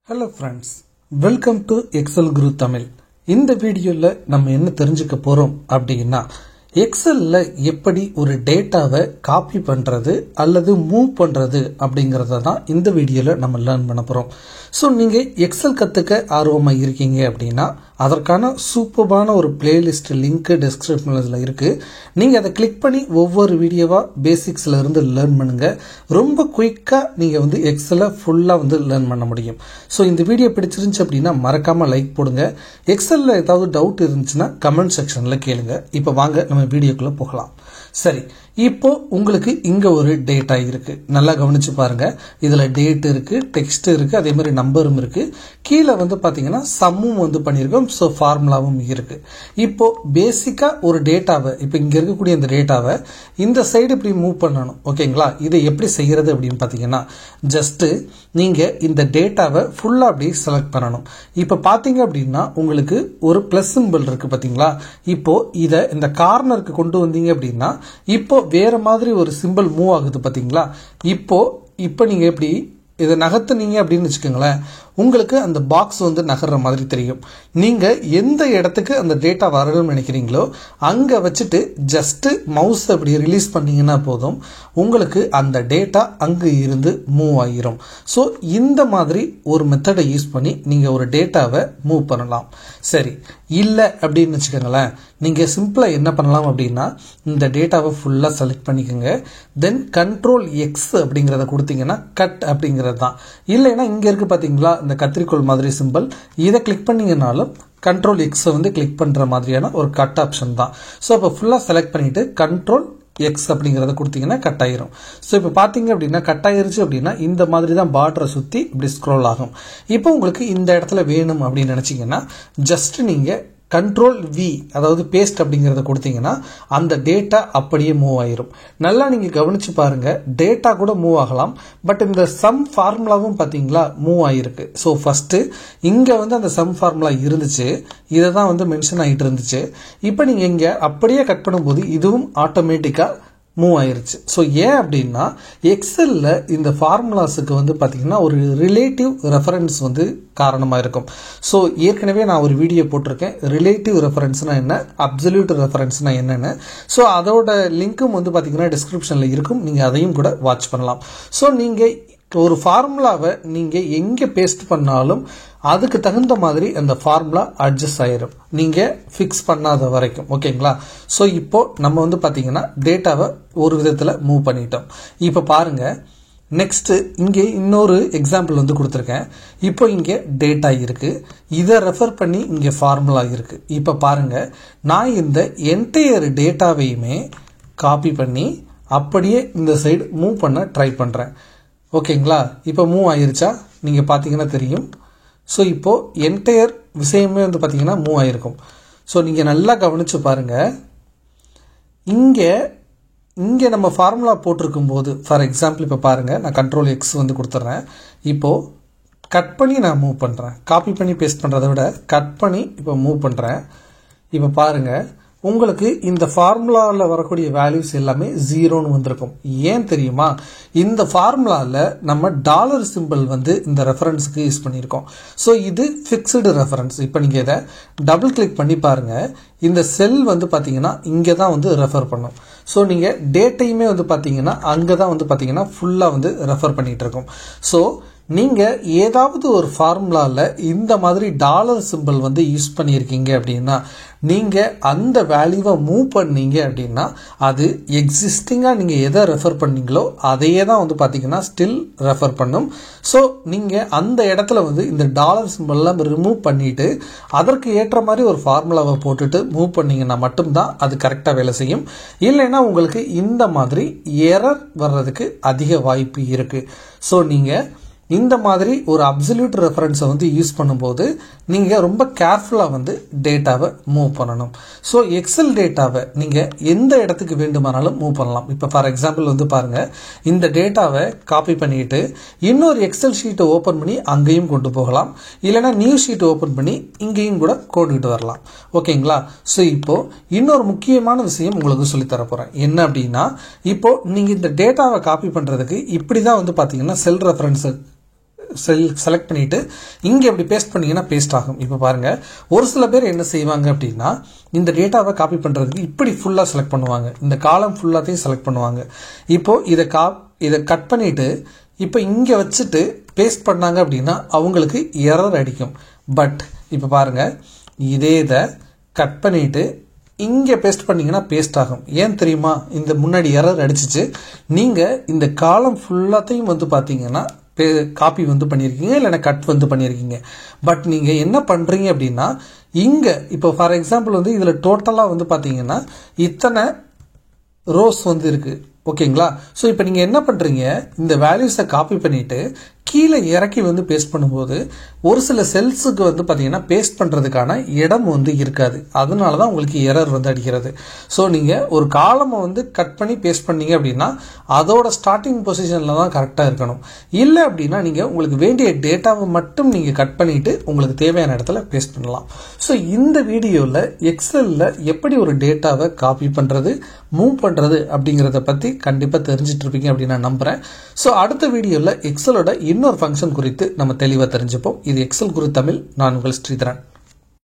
Hello friends, welcome to Excel Guru Tamil. இந்த வீடியோல நம்ம என்ன தெரிஞ்சுக்க போறோம் அப்படின்னா எக்ஸல்ல எப்படி ஒரு டேட்டாவை காப்பி பண்றது அல்லது மூவ் பண்றது அப்படிங்கறத தான் இந்த வீடியோல நம்ம லேர்ன் பண்ண போறோம். சோ நீங்க எக்ஸல் கத்துக்க ஆர்வமா இருக்கீங்க அப்படின்னா அதற்கான சூப்பரான ஒரு பிளேலிஸ்ட் லிங்க் டிஸ்கிரிப்ஷன்ல இருக்கு. நீங்க அதை கிளிக் பண்ணி ஒவ்வொரு வீடியோவா பேசிக்ஸ்ல இருந்து லேர்ன் பண்ணுங்க. ரொம்ப குயிக்கா நீங்க வந்து எக்ஸலை ஃபுல்லா வந்து லேர்ன் பண்ண முடியும். சோ இந்த வீடியோ பிடிச்சிருந்துச்சு அப்படின்னா மறக்காம லைக் போடுங்க. எக்ஸல்ல ஏதாவது டவுட் இருந்துச்சுன்னா கமெண்ட் செக்ஷன்ல கேளுங்க. இப்போ வாங்க நம்ம வீடியோக்குள்ள போகலாம். சரி, இப்போ உங்களுக்கு இங்க ஒரு டேட்டா இருக்கு. நல்லா கவனிச்சு பாருங்க. இதுல டேட் இருக்கு, டெக்ஸ்ட் இருக்கு, அதே மாதிரி நம்பரும் இருக்கு. கீழே வந்து பாத்தீங்கன்னா சம்மும் வந்து பண்ணிருக்கோம். சோ ஃபார்முலாவும் இருக்கு. இப்போ பேசிக்கா ஒரு டேட்டாவை, இப்போ இங்க இருக்கக்கூடிய இந்த டேட்டாவை இந்த சைடு இப்படி மூவ் பண்ணணும். ஓகேங்களா? இதை எப்படி செய்யறது அப்படின்னு பாத்தீங்கன்னா ஜஸ்ட் நீங்க இந்த டேட்டாவை ஃபுல்லா அப்படி செலக்ட் பண்ணணும். இப்ப பாத்தீங்க அப்படின்னா உங்களுக்கு ஒரு பிளஸ் சிம்பிள் இருக்கு பாத்தீங்களா? இப்போ இத இந்த கார்னருக்கு கொண்டு வந்தீங்க அப்படின்னா இப்போ வேற மாதிரி ஒரு சிம்பிள் மூவ் ஆகுது பாத்தீங்களா? இப்போ நீங்க எப்படி இதை நகர்த்துனீங்க அப்படின்னு வச்சுக்கோங்களேன், உங்களுக்கு அந்த பாக்ஸ் வந்து நகர்ற மாதிரி தெரியும். நீங்க எந்த இடத்துக்கு அந்த டேட்டா வரணும்னு நினைக்கிறீங்களோ அங்க வச்சுட்டு ஜஸ்ட் மவுஸ் அப்படி ரிலீஸ் பண்ணீங்கன்னா போதும், உங்களுக்கு அந்த டேட்டா அங்கு இருந்து மூவ் ஆகிரும். ஸோ இந்த மாதிரி ஒரு மெத்தடை யூஸ் பண்ணி நீங்க ஒரு டேட்டாவை மூவ் பண்ணலாம். சரி, இல்லை அப்படின்னு வச்சுக்கோங்களேன், நீங்க சிம்பிளா என்ன பண்ணலாம் அப்படின்னா இந்த டேட்டாவை ஃபுல்லா செலக்ட் பண்ணிக்கோங்க. தென் கண்ட்ரோல் எக்ஸ் அப்படிங்கறத கொடுத்தீங்கன்னா கட் அப்படிங்கிறது தான். இல்லைன்னா இங்க இருக்கு பாத்தீங்களா இந்த கத்திரிக்கோள் மாதிரி சிம்பிள், இதை கிளிக் பண்ணீங்கன்னாலும் கண்ட்ரோல் எக்ஸ் வந்து கிளிக் பண்ற மாதிரியான ஒரு கட் ஆப்ஷன் தான். ஸோ அப்போ ஃபுல்லா செலக்ட் பண்ணிட்டு கண்ட்ரோல் எக்ஸ் அப்படிங்கறத கொடுத்தீங்கன்னா கட் ஆயிரும். ஸோ இப்போ பாத்தீங்க அப்படின்னா கட் ஆயிருச்சு அப்படின்னா இந்த மாதிரி தான் பார்டரை சுத்தி இப்படி ஸ்க்ரோல் ஆகும். இப்போ உங்களுக்கு இந்த இடத்துல வேணும் அப்படின்னு நினைச்சீங்கன்னா ஜஸ்ட் நீங்க கண்ட்ரோல் வி அதாவது பேஸ்ட் அப்படிங்கறத கொடுத்தீங்கன்னா அந்த டேட்டா அப்படியே மூவ் ஆயிரும். நல்லா நீங்க கவனிச்சு பாருங்க, டேட்டா கூட மூவ் ஆகலாம். பட் இந்த சம் ஃபார்முலாவும் பாத்தீங்களா மூவ் ஆயிருக்கு. ஸோ ஃபர்ஸ்ட் இங்க வந்து அந்த சம் ஃபார்முலா இருந்துச்சு, இதை தான் வந்து மென்ஷன் ஆயிட்டு இருந்துச்சு. இப்போ நீங்க இங்க அப்படியே கட் பண்ணும்போது இதுவும் ஆட்டோமேட்டிக்கா மூவ் ஆயிருச்சு. ஸோ ஏன் அப்படின்னா எக்ஸல்ல இந்த ஃபார்முலாஸுக்கு வந்து பாத்தீங்கன்னா ஒரு ரிலேட்டிவ் ரெஃபரன்ஸ் வந்து காரணமா இருக்கும். ஸோ ஏற்கனவே நான் ஒரு வீடியோ போட்டிருக்கேன், ரிலேட்டிவ் ரெஃபரன்ஸ்னா என்ன, அப்சல்யூட் ரெஃபரன்ஸ்னா என்னன்னு. ஸோ அதோட லிங்க்கும் வந்து பாத்தீங்கன்னா டிஸ்கிரிப்ஷன்ல இருக்கும், நீங்க அதையும் கூட வாட்ச் பண்ணலாம். ஸோ நீங்க ஒரு ஃபார்முலாவை நீங்க எங்க பேஸ்ட் பண்ணாலும் அதுக்கு தகுந்த மாதிரி அந்த ஃபார்முலா அட்ஜஸ்ட் ஆயிரும், நீங்க பிக்ஸ் பண்ணாத வரைக்கும். ஓகேங்களா? சோ இப்போ நம்ம வந்து பாத்தீங்கன்னா டேட்டாவை ஒரு விதத்துல மூவ் பண்ணிட்டோம். இப்ப பாருங்க, நெக்ஸ்ட் இங்க இன்னொரு எக்ஸாம்பிள் வந்து கொடுத்திருக்கேன். இப்போ இங்க டேட்டா இருக்கு, இதை ரெஃபர் பண்ணி இங்க ஃபார்முலா இருக்கு. இப்ப பாருங்க, நான் இந்த என்டையர் டேட்டாவையுமே காப்பி பண்ணி அப்படியே இந்த சைடு மூவ் பண்ண ட்ரை பண்றேன். ஓகேங்களா? இப்போ மூவ் ஆயிருச்சா நீங்க பாத்தீங்கன்னா தெரியும். ஸோ இப்போ என்டையர் விஷயமே வந்து பாத்தீங்கன்னா மூவ் ஆயிருக்கும். ஸோ நீங்க நல்லா கவனிச்சு பாருங்க, இங்க நம்ம ஃபார்முலா போட்டிருக்கும் போது ஃபார் எக்ஸாம்பிள் இப்போ பாருங்க, நான் கண்ட்ரோல் எக்ஸ் வந்து கொடுத்துட்றேன். இப்போ கட் பண்ணி நான் மூவ் பண்றேன். காப்பி பண்ணி பேஸ்ட் பண்றதை விட கட் பண்ணி இப்போ மூவ் பண்றேன். இப்போ பாருங்க, உங்களுக்கு இந்த ஃபார்முலாவில் வரக்கூடிய வேல்யூஸ் எல்லாமே ஜீரோன்னு வந்திருக்கும். ஏன் தெரியுமா? இந்த ஃபார்முலாவில் நம்ம டாலர் சிம்பிள் வந்து இந்த ரெஃபரன்ஸுக்கு யூஸ் பண்ணியிருக்கோம். ஸோ இது ஃபிக்ஸ்டு ரெஃபரன்ஸ். இப்போ நீங்க இதை டபுள் கிளிக் பண்ணி பாருங்க, இந்த செல் வந்து பாத்தீங்கன்னா இங்கே தான் வந்து ரெஃபர் பண்ணும். ஸோ நீங்க டேட்டையுமே வந்து பாத்தீங்கன்னா அங்கே தான் வந்து பாத்தீங்கன்னா ஃபுல்லா வந்து ரெஃபர் பண்ணிட்டு இருக்கோம். ஸோ நீங்க ஏதாவது ஒரு ஃபார்முலால இந்த மாதிரி டாலர் சிம்பிள் வந்து யூஸ் பண்ணியிருக்கீங்க அப்படின்னா நீங்க அந்த வேல்யூவை மூவ் பண்ணீங்க அப்படின்னா அது எக்ஸிஸ்டிங்கா நீங்க எதை ரெஃபர் பண்ணீங்களோ அதையே தான் வந்து பாத்தீங்கன்னா ஸ்டில் ரெஃபர் பண்ணும். ஸோ நீங்க அந்த இடத்துல வந்து இந்த டாலர் சிம்பிள்லாம் ரிமூவ் பண்ணிட்டு அதற்கு ஏற்ற மாதிரி ஒரு ஃபார்முலாவை போட்டுட்டு மூவ் பண்ணீங்கன்னா மட்டும்தான் அது கரெக்டா வேலை செய்யும். இல்லைன்னா உங்களுக்கு இந்த மாதிரி எரர் வர்றதுக்கு அதிக வாய்ப்பு இருக்கு. ஸோ நீங்க இந்த மாதிரி ஒரு அப்சல்யூட் ரெஃபரன்ஸை வந்து யூஸ் பண்ணும்போது நீங்க ரொம்ப கேர்ஃபுல்லா வந்து டேட்டாவை மூவ் பண்ணணும். ஸோ எக்ஸல் டேட்டாவை நீங்க எந்த இடத்துக்கு வேண்டுமானாலும் மூவ் பண்ணலாம். இப்போ ஃபார் எக்ஸாம்பிள் வந்து பாருங்க, இந்த டேட்டாவை காப்பி பண்ணிட்டு இன்னொரு எக்ஸல் ஷீட்டை ஓபன் பண்ணி அங்கேயும் கொண்டு போகலாம், இல்லைன்னா நியூ ஷீட் ஓபன் பண்ணி இங்கேயும் கூட கொண்டுகிட்டு வரலாம். ஓகேங்களா? ஸோ இப்போ இன்னொரு முக்கியமான விஷயம் உங்களுக்கு சொல்லி தர போறேன். என்ன அப்படின்னா, இப்போ நீங்க இந்த டேட்டாவை காப்பி பண்றதுக்கு இப்படிதான் வந்து பாத்தீங்கன்னா செல் ரெஃபரன்ஸ் செலக்ட் பண்ணிட்டு இங்கே எப்படி பேஸ்ட் பண்ணீங்கன்னா பேஸ்ட் ஆகும். இப்போ பாருங்க, ஒரு சில பேர் என்ன செய்வாங்க அப்படின்னா இந்த டேட்டாவை காப்பி பண்ணுறதுக்கு இப்படி ஃபுல்லாக செலக்ட் பண்ணுவாங்க, இந்த காலம் ஃபுல்லாத்தையும் செலக்ட் பண்ணுவாங்க. இப்போ இதை கட் பண்ணிட்டு இப்போ இங்கே வச்சுட்டு பேஸ்ட் பண்ணாங்க அப்படின்னா அவங்களுக்கு எரர் அடிக்கும். பட் இப்போ பாருங்க, இதே இதை கட் பண்ணிட்டு இங்கே பேஸ்ட் பண்ணீங்கன்னா பேஸ்ட் ஆகும். ஏன் தெரியுமா? இந்த முன்னாடி எரர் அடிச்சிச்சு. நீங்கள் இந்த காலம் ஃபுல்லாத்தையும் பார்த்தீங்கன்னா காப்பி பண்ணியிருக்கீங்க, இல்லைன்னா கட் பண்ணியிருக்கீங்க. பட் நீங்கள் என்ன பண்ணுறீங்க அப்படின்னா இங்கே இப்போ ஃபார் எக்ஸாம்பிள் இதில் டோட்டலாக பார்த்தீங்கன்னா இத்தனை ரோஸ் இருக்குது. ஓகேங்களா? ஸோ இப்போ நீங்கள் என்ன பண்ணுறீங்க, இந்த வேல்யூஸை காப்பி பண்ணிவிட்டு கீழே இறக்கி பேஸ்ட் பண்ணும்போது ஒரு சில செல்ஸுக்கு பார்த்தீங்கன்னா பேஸ்ட் பண்ணுறதுக்கான இடம் இருக்காது. அதனால தான் உங்களுக்கு எரர் அடிக்கிறது. ஸோ நீங்கள் ஒரு காலமை கட் பண்ணி பேஸ்ட் பண்ணீங்க அப்படின்னா அதோட ஸ்டார்டிங் பொசிஷனில் தான் கரெக்டாக இருக்கணும். இல்லை அப்படின்னா நீங்கள் உங்களுக்கு வேண்டிய டேட்டாவை மட்டும் நீங்கள் கட் பண்ணிவிட்டு உங்களுக்கு தேவையான இடத்துல பேஸ்ட் பண்ணலாம். ஸோ இந்த வீடியோவில் எக்ஸலில் எப்படி ஒரு டேட்டாவை காப்பி பண்ணுறது, மூவ் பண்ணுறது அப்படிங்கிறத பற்றி கண்டிப்பாக தெரிஞ்சிட்டு இருப்பீங்க அப்படின்னு நான் நம்புகிறேன். ஸோ அடுத்த வீடியோவில் எக்ஸலோட இன்னொரு ஃபங்க்ஷன் குறித்து நம்ம தெளிவாக தெரிஞ்சுப்போம். இது எக்ஸல் குரு தமிழ். நான் உங்கள் ஸ்ரீதரன்.